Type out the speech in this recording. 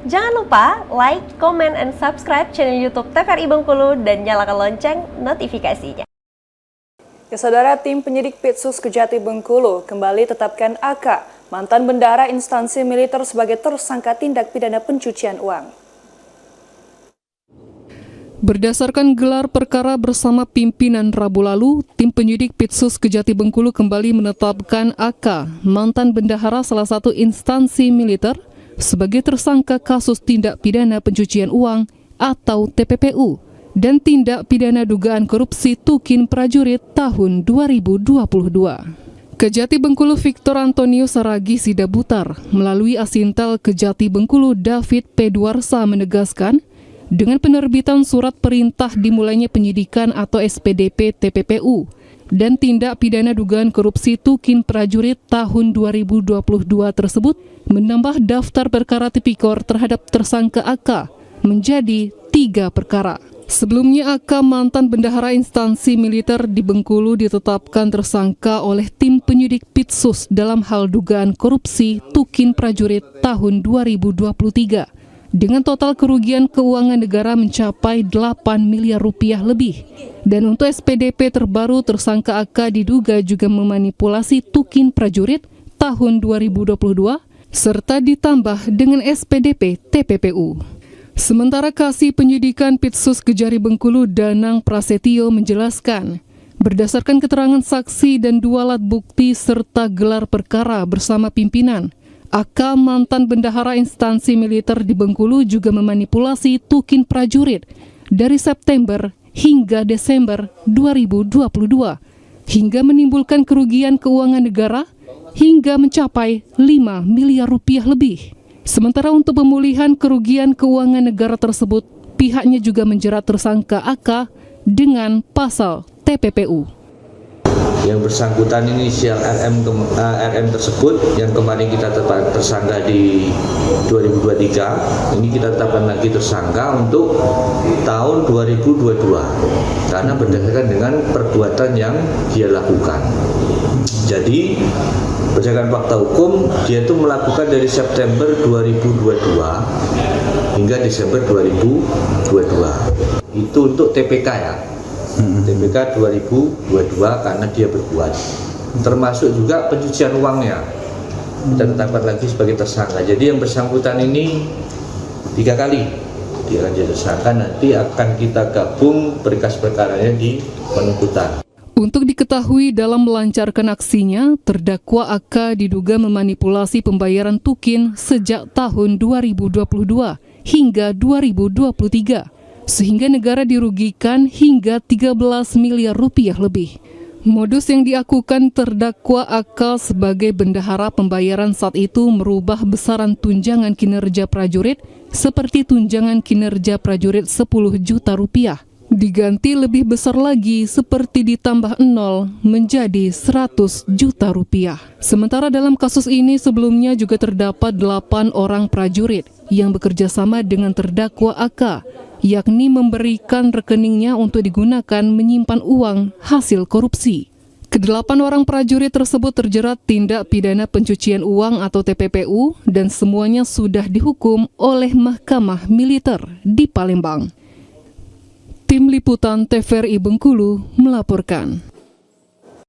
Jangan lupa like, comment, and subscribe channel YouTube TVRI Bengkulu dan nyalakan lonceng notifikasinya. Ya, Saudara, tim penyidik Pitsus Kejati Bengkulu kembali tetapkan AK, mantan bendahara instansi militer sebagai tersangka tindak pidana pencucian uang. Berdasarkan gelar perkara bersama pimpinan Rabu lalu, tim penyidik Pitsus Kejati Bengkulu kembali menetapkan AK, mantan bendahara salah satu instansi militer, sebagai tersangka kasus tindak pidana pencucian uang atau TPPU dan tindak pidana dugaan korupsi Tukin Prajurit tahun 2022. Kejati Bengkulu Victor Antonio Saragi Sidabutar melalui Asintel Kejati Bengkulu David Pedwarsa menegaskan, dengan penerbitan surat perintah dimulainya penyidikan atau SPDP TPPU dan tindak pidana dugaan korupsi Tukin Prajurit tahun 2022 tersebut menambah daftar perkara tipikor terhadap tersangka AK menjadi 3 perkara. Sebelumnya AK mantan bendahara instansi militer di Bengkulu ditetapkan tersangka oleh tim penyidik Pitsus dalam hal dugaan korupsi Tukin Prajurit tahun 2023 dengan total kerugian keuangan negara mencapai 8 miliar rupiah lebih. Dan untuk SPDP terbaru, tersangka AK diduga juga memanipulasi Tukin Prajurit tahun 2022 serta ditambah dengan SPDP TPPU. Sementara Kasih Penyidikan Pitsus Kejari Bengkulu Danang Prasetyo menjelaskan, berdasarkan keterangan saksi dan 2 alat bukti serta gelar perkara bersama pimpinan, AK mantan bendahara instansi militer di Bengkulu juga memanipulasi Tukin Prajurit dari September hingga Desember 2022 hingga menimbulkan kerugian keuangan negara hingga mencapai 5 miliar rupiah lebih. Sementara untuk pemulihan kerugian keuangan negara tersebut, pihaknya juga menjerat tersangka AK dengan pasal TPPU. Yang bersangkutan inisial RM tersebut yang kemarin kita tetapkan tersangka di 2023, ini kita tetapkan lagi tersangka untuk tahun 2022 karena berdasarkan dengan perbuatan yang dia lakukan. Jadi berdasarkan fakta hukum, dia itu melakukan dari September 2022 hingga Desember 2022. Itu untuk TPK ya. TPK 2022 karena dia berbuat, termasuk juga pencucian uangnya kita tetapkan lagi sebagai tersangka. Jadi yang bersangkutan ini 3 kali dia akan jadi tersangka, nanti akan kita gabung berkas perkaranya di penuntutan. Untuk diketahui dalam melancarkan aksinya, terdakwa AK diduga memanipulasi pembayaran Tukin sejak tahun 2022 hingga 2023. Sehingga negara dirugikan hingga 13 miliar rupiah lebih. Modus yang diakukan terdakwa AK sebagai bendahara pembayaran saat itu merubah besaran tunjangan kinerja prajurit seperti tunjangan kinerja prajurit 10 juta rupiah. Diganti lebih besar lagi seperti ditambah 0 menjadi 100 juta rupiah. Sementara dalam kasus ini sebelumnya juga terdapat 8 orang prajurit yang bekerja sama dengan terdakwa AK, yakni memberikan rekeningnya untuk digunakan menyimpan uang hasil korupsi. Kedelapan orang prajurit tersebut terjerat tindak pidana pencucian uang atau TPPU dan semuanya sudah dihukum oleh Mahkamah Militer di Palembang. Tim Liputan TVRI Bengkulu melaporkan.